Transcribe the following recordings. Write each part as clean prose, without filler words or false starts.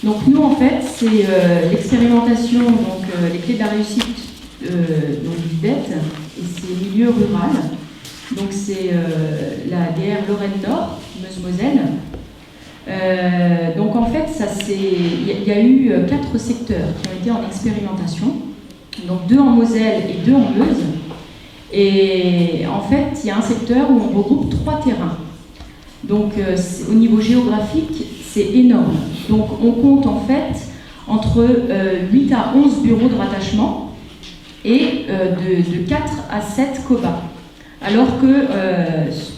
Donc nous, en fait, c'est l'expérimentation, donc les clés de la réussite donc, du BET, et c'est milieu rural. Donc c'est la DR Lorraine Nord, Meuse-Moselle. Donc en fait, il y a eu 4 secteurs qui ont été en expérimentation, donc 2 en Moselle et 2 en Meuse. Et en fait, il y a un secteur où on regroupe 3 terrains. Donc au niveau géographique, c'est énorme. Donc on compte en fait entre 8 à 11 bureaux de rattachement et de 4 à 7 COBA. Alors que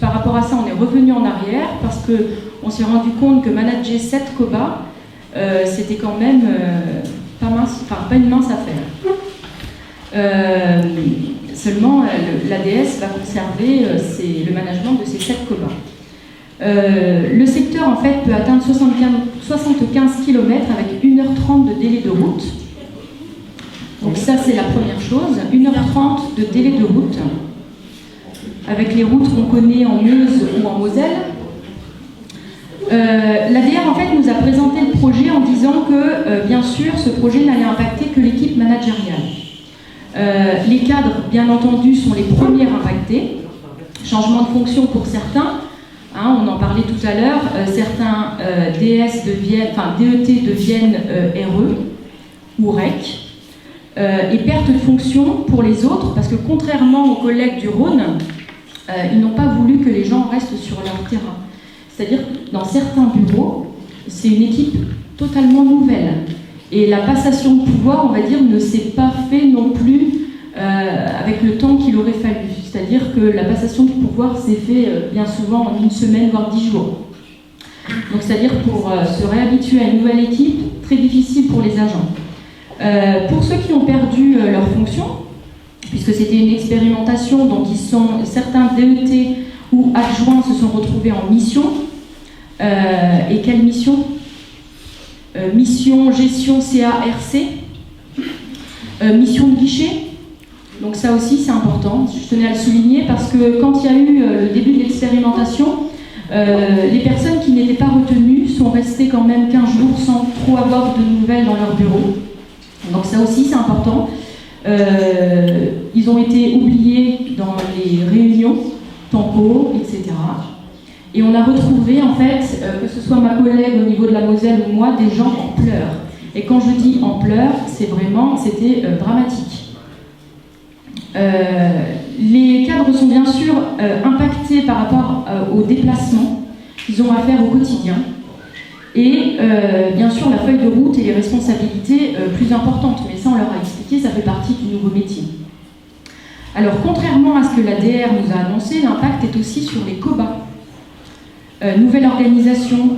par rapport à ça, on est revenu en arrière parce qu'on s'est rendu compte que manager 7 COBA, c'était quand même pas une mince affaire. Seulement, l'ADS va conserver le management de ces 7 COBA. Le secteur en fait peut atteindre 75 km avec 1h30 de délai de route. Donc ça c'est la première chose, 1h30 de délai de route avec les routes qu'on connaît en Meuse ou en Moselle. L'ADR en fait nous a présenté le projet en disant que bien sûr ce projet n'allait impacter que l'équipe managériale. Les cadres bien entendu sont les premiers impactés, changement de fonction pour certains. On en parlait tout à l'heure, certains DET deviennent RE ou REC, et perte de fonction pour les autres, parce que contrairement aux collègues du Rhône, ils n'ont pas voulu que les gens restent sur leur terrain. C'est-à-dire que dans certains bureaux, c'est une équipe totalement nouvelle. Et la passation de pouvoir, on va dire, ne s'est pas fait non plus avec le temps qu'il aurait fallu. C'est-à-dire que la passation de pouvoir s'est fait bien souvent en 1 semaine, voire 10 jours. Donc c'est-à-dire pour se réhabituer à une nouvelle équipe, très difficile pour les agents. Pour ceux qui ont perdu leur fonction, puisque c'était une expérimentation, donc certains DET ou adjoints se sont retrouvés en mission. Et quelle mission ? Mission gestion CARC, mission de guichet. Donc ça aussi c'est important, je tenais à le souligner parce que quand il y a eu le début de l'expérimentation, les personnes qui n'étaient pas retenues sont restées quand même 15 jours sans trop avoir de nouvelles dans leur bureau. Donc ça aussi c'est important. Ils ont été oubliés dans les réunions, tempo, etc. Et on a retrouvé en fait, que ce soit ma collègue au niveau de la Moselle ou moi, des gens en pleurs. Et quand je dis en pleurs, c'était dramatique. Les cadres sont bien sûr impactés par rapport aux déplacements qu'ils ont à faire au quotidien et bien sûr la feuille de route et les responsabilités plus importantes, mais ça on leur a expliqué, ça fait partie du nouveau métier. Alors contrairement à ce que la DR nous a annoncé, l'impact est aussi sur les COBA. Nouvelle organisation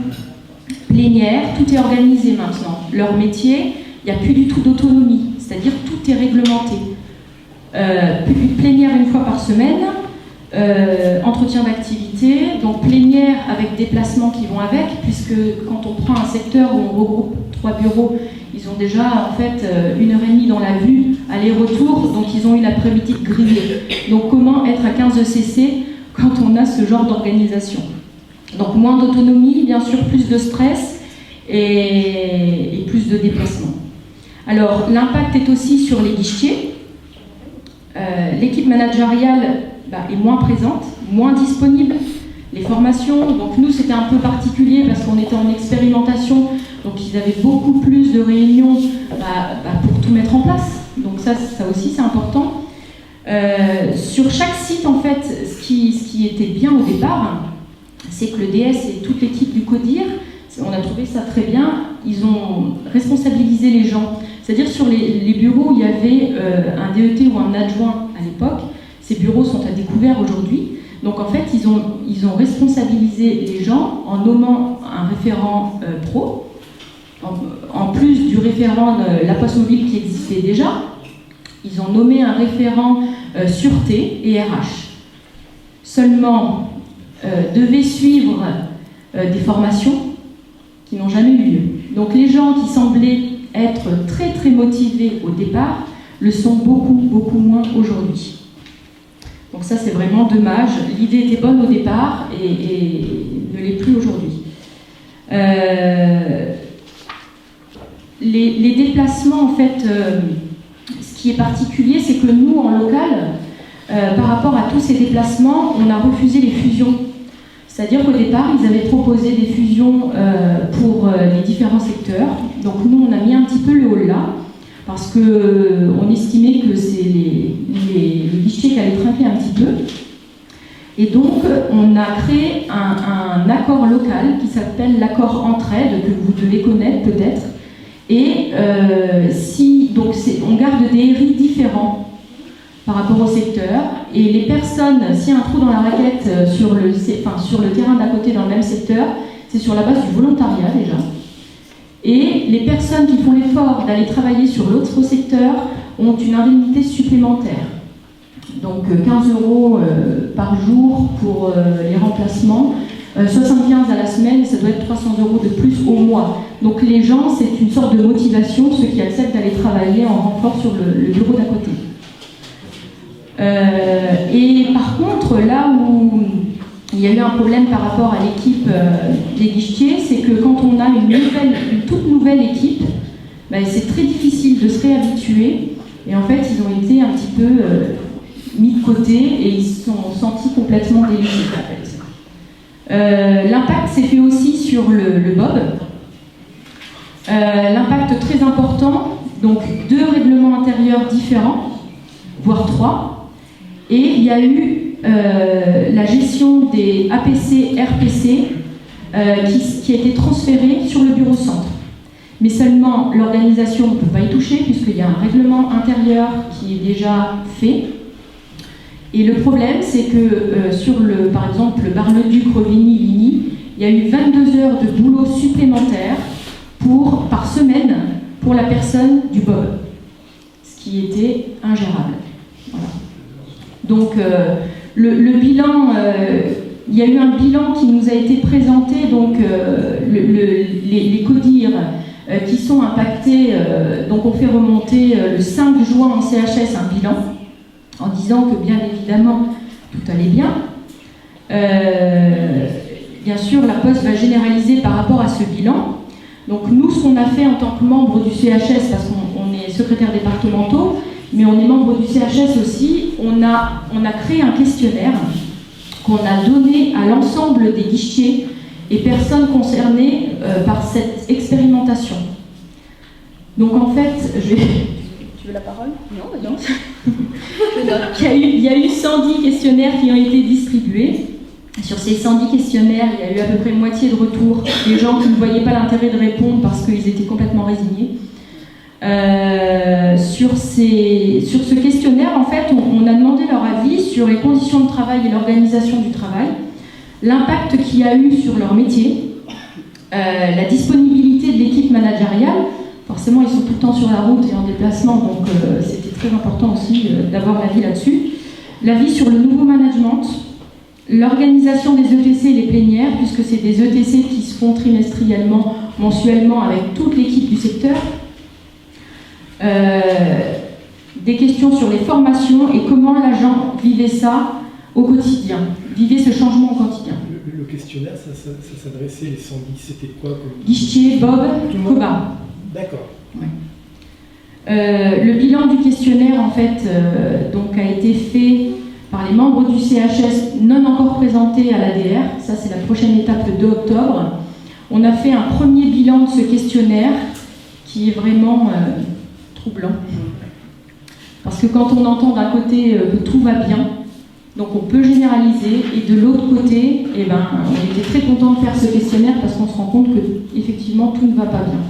plénière, tout est organisé maintenant. Leur métier, il n'y a plus du tout d'autonomie, c'est-à-dire tout est réglementé. Plénière 1 fois par semaine, entretien d'activité, donc plénière avec déplacements qui vont avec, puisque quand on prend un secteur où on regroupe 3 bureaux, ils ont déjà en fait 1h30 dans la vue, aller-retour, donc ils ont eu l'après-midi grillée. Donc comment être à 15 CC quand on a ce genre d'organisation ? Donc moins d'autonomie, bien sûr plus de stress et plus de déplacements. Alors l'impact est aussi sur les guichetiers. L'équipe managériale est moins présente, moins disponible. Les formations, donc nous c'était un peu particulier parce qu'on était en expérimentation, donc ils avaient beaucoup plus de réunions pour tout mettre en place. Donc ça aussi c'est important. Sur chaque site en fait, ce qui était bien au départ, c'est que le DS et toute l'équipe du CODIR, on a trouvé ça très bien, ils ont responsabilisé les gens. C'est-à-dire sur les bureaux où il y avait un DET ou un adjoint à l'époque, ces bureaux sont à découvert aujourd'hui. Donc en fait, ils ont responsabilisé les gens en nommant un référent pro, en plus du référent de la poste mobile qui existait déjà. Ils ont nommé un référent sûreté et RH. Seulement, devaient suivre des formations qui n'ont jamais eu lieu. Donc les gens qui semblaient être très très motivés au départ le sont beaucoup moins aujourd'hui. Donc ça c'est vraiment dommage. L'idée était bonne au départ et ne l'est plus aujourd'hui. les déplacements, en fait, ce qui est particulier, c'est que nous, en local, par rapport à tous ces déplacements, on a refusé les fusions. C'est-à-dire qu'au départ, ils avaient proposé des fusions pour les différents secteurs. Donc nous, on a mis un petit peu le haut là, parce qu'on estimait que c'est les guichets qui allaient trinquer un petit peu. Et donc, on a créé un accord local qui s'appelle l'accord Entraide, que vous devez connaître peut-être. Et on garde des RI différents par rapport au secteur. Et les personnes, s'il y a un trou dans la raquette sur le terrain d'à côté dans le même secteur, c'est sur la base du volontariat déjà. Et les personnes qui font l'effort d'aller travailler sur l'autre secteur ont une indemnité supplémentaire. Donc 15 € par jour pour les remplacements, 75 à la semaine, ça doit être 300 € de plus au mois. Donc les gens, c'est une sorte de motivation, ceux qui acceptent d'aller travailler en renfort sur le bureau d'à côté. Et par contre, là où il y a eu un problème par rapport à l'équipe des guichetiers, c'est que quand on a une toute nouvelle équipe, c'est très difficile de se réhabituer. Et en fait, ils ont été un petit peu mis de côté et ils se sont sentis complètement délaissés. En fait. L'impact s'est fait aussi sur le Bob. L'impact très important, donc 2 règlements intérieurs différents, voire 3. Et il y a eu la gestion des APC, RPC qui a été transférée sur le bureau centre. Mais seulement l'organisation ne peut pas y toucher puisqu'il y a un règlement intérieur qui est déjà fait. Et le problème, c'est que par exemple, le Bar-le-Duc, Revigny, Ligny, il y a eu 22 heures de boulot supplémentaires par semaine pour la personne du Bob, ce qui était ingérable. Voilà. Donc, le bilan, il y a eu un bilan qui nous a été présenté, donc les CODIR qui sont impactés, donc on fait remonter le 5 juin en CHS un bilan, en disant que bien évidemment tout allait bien. Bien sûr, la Poste va généraliser par rapport à ce bilan. Donc nous, ce qu'on a fait en tant que membre du CHS, parce qu'on est secrétaire départementaux, mais on est membre du CHS aussi, on a créé un questionnaire qu'on a donné à l'ensemble des guichetiers et personnes concernées par cette expérimentation. Donc en fait, tu veux la parole? Non, non. Il y a eu 110 questionnaires qui ont été distribués. Sur ces 110 questionnaires, il y a eu à peu près moitié de retours, des gens qui ne voyaient pas l'intérêt de répondre parce qu'ils étaient complètement résignés. Sur ce questionnaire, en fait, on a demandé leur avis sur les conditions de travail et l'organisation du travail, l'impact qu'il y a eu sur leur métier, la disponibilité de l'équipe managériale. Forcément, ils sont tout le temps sur la route et en déplacement, donc c'était très important aussi d'avoir l'avis là-dessus. L'avis sur le nouveau management, l'organisation des ETC et les plénières, puisque c'est des ETC qui se font trimestriellement, mensuellement, avec toute l'équipe du secteur. Des questions sur les formations et comment l'agent vivait ça au quotidien, vivait ce changement au quotidien. Le questionnaire, ça s'adressait, les 110, c'était quoi comme... Guichetier, Bob, Coba. D'accord. Ouais. Le bilan du questionnaire, en fait, donc, a été fait par les membres du CHS non encore présentés à l'ADR. Ça, c'est la prochaine étape, le 2 octobre. On a fait un premier bilan de ce questionnaire qui est vraiment troublant. Parce que quand on entend d'un côté que tout va bien, donc on peut généraliser, et de l'autre côté, on était très content de faire ce questionnaire parce qu'on se rend compte que effectivement tout ne va pas bien.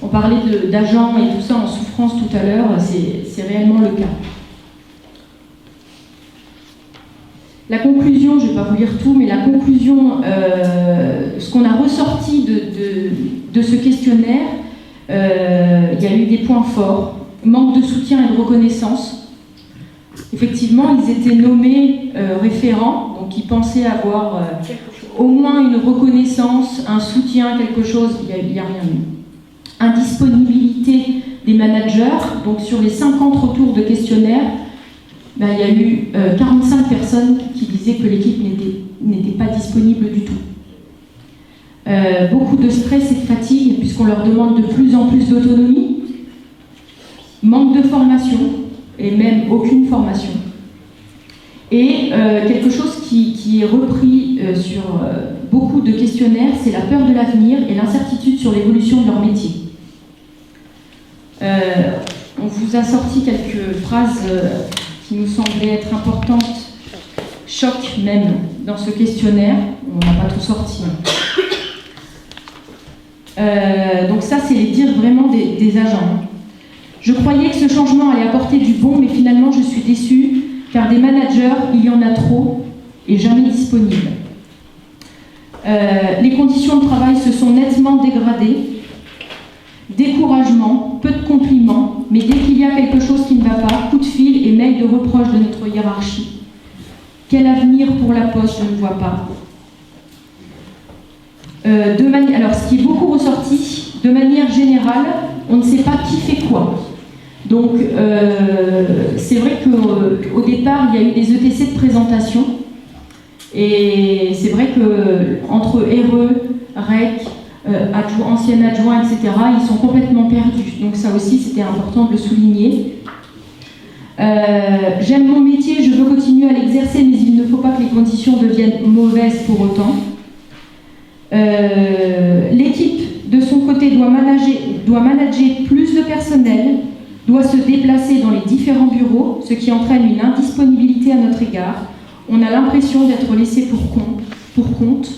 On parlait d'agents et tout ça en souffrance tout à l'heure, c'est réellement le cas. La conclusion, je ne vais pas vous lire tout, mais la conclusion, ce qu'on a ressorti de ce questionnaire, il y a eu des points forts, manque de soutien et de reconnaissance. Effectivement, ils étaient nommés référents, donc ils pensaient avoir au moins une reconnaissance, un soutien, quelque chose, il n'y a rien eu. Indisponibilité des managers, donc sur les 50 retours de questionnaire, il y a eu 45 personnes qui disaient que l'équipe n'était pas disponible du tout. beaucoup de stress et de fatigue, puisqu'on leur demande de plus en plus d'autonomie, manque de formation, et même aucune formation. Et quelque chose qui est repris sur beaucoup de questionnaires, c'est la peur de l'avenir et l'incertitude sur l'évolution de leur métier. On vous a sorti quelques phrases qui nous semblaient être importantes, choc même, dans ce questionnaire. On n'a pas tout sorti. Donc ça, c'est les dires vraiment des agents. Je croyais que ce changement allait apporter du bon, mais finalement, je suis déçue, car des managers, il y en a trop et jamais disponibles. Les conditions de travail se sont nettement dégradées. Découragement, peu de compliments, mais dès qu'il y a quelque chose qui ne va pas, coup de fil et mail de reproche de notre hiérarchie. Quel avenir pour la Poste, je ne vois pas. Alors, ce qui est beaucoup ressorti, de manière générale, on ne sait pas qui fait quoi. Donc, c'est vrai qu'au départ, il y a eu des ETC de présentation. Et c'est vrai qu'entre RE, REC, ancien adjoint, etc., ils sont complètement perdus. Donc ça aussi, c'était important de le souligner. J'aime mon métier, je veux continuer à l'exercer, mais il ne faut pas que les conditions deviennent mauvaises pour autant. L'équipe, de son côté, doit manager plus de personnel, doit se déplacer dans les différents bureaux, ce qui entraîne une indisponibilité à notre égard. On a l'impression d'être laissé pour compte.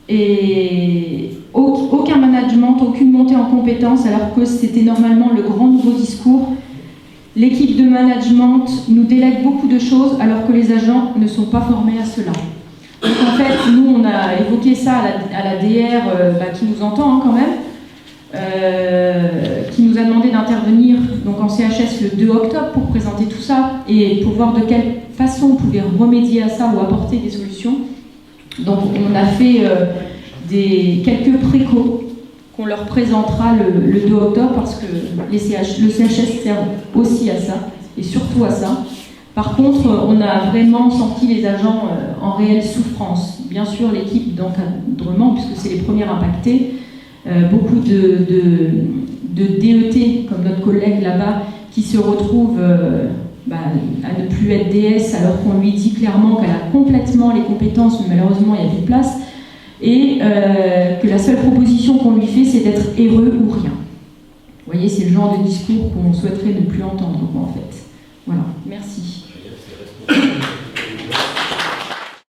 Et aucun management, aucune montée en compétences, alors que c'était normalement le grand nouveau discours. L'équipe de management nous délègue beaucoup de choses, alors que les agents ne sont pas formés à cela. Donc en fait, nous, on a évoqué ça à la DR, qui nous entend quand même, qui nous a demandé d'intervenir donc en CHS le 2 octobre pour présenter tout ça et pour voir de quelle façon on pouvait remédier à ça ou apporter des solutions. Donc on a fait quelques précaux qu'on leur présentera le 2 octobre parce que le CHS sert aussi à ça et surtout à ça. Par contre, on a vraiment senti les agents en réelle souffrance. Bien sûr, l'équipe d'encadrement, puisque c'est les premiers impactés, beaucoup de DET, comme notre collègue là-bas, qui se retrouvent à ne plus être DS alors qu'on lui dit clairement qu'elle a complètement les compétences, mais malheureusement il n'y a plus de place, et que la seule proposition qu'on lui fait, c'est d'être heureux ou rien. Vous voyez, c'est le genre de discours qu'on souhaiterait ne plus entendre, en fait. Voilà, merci.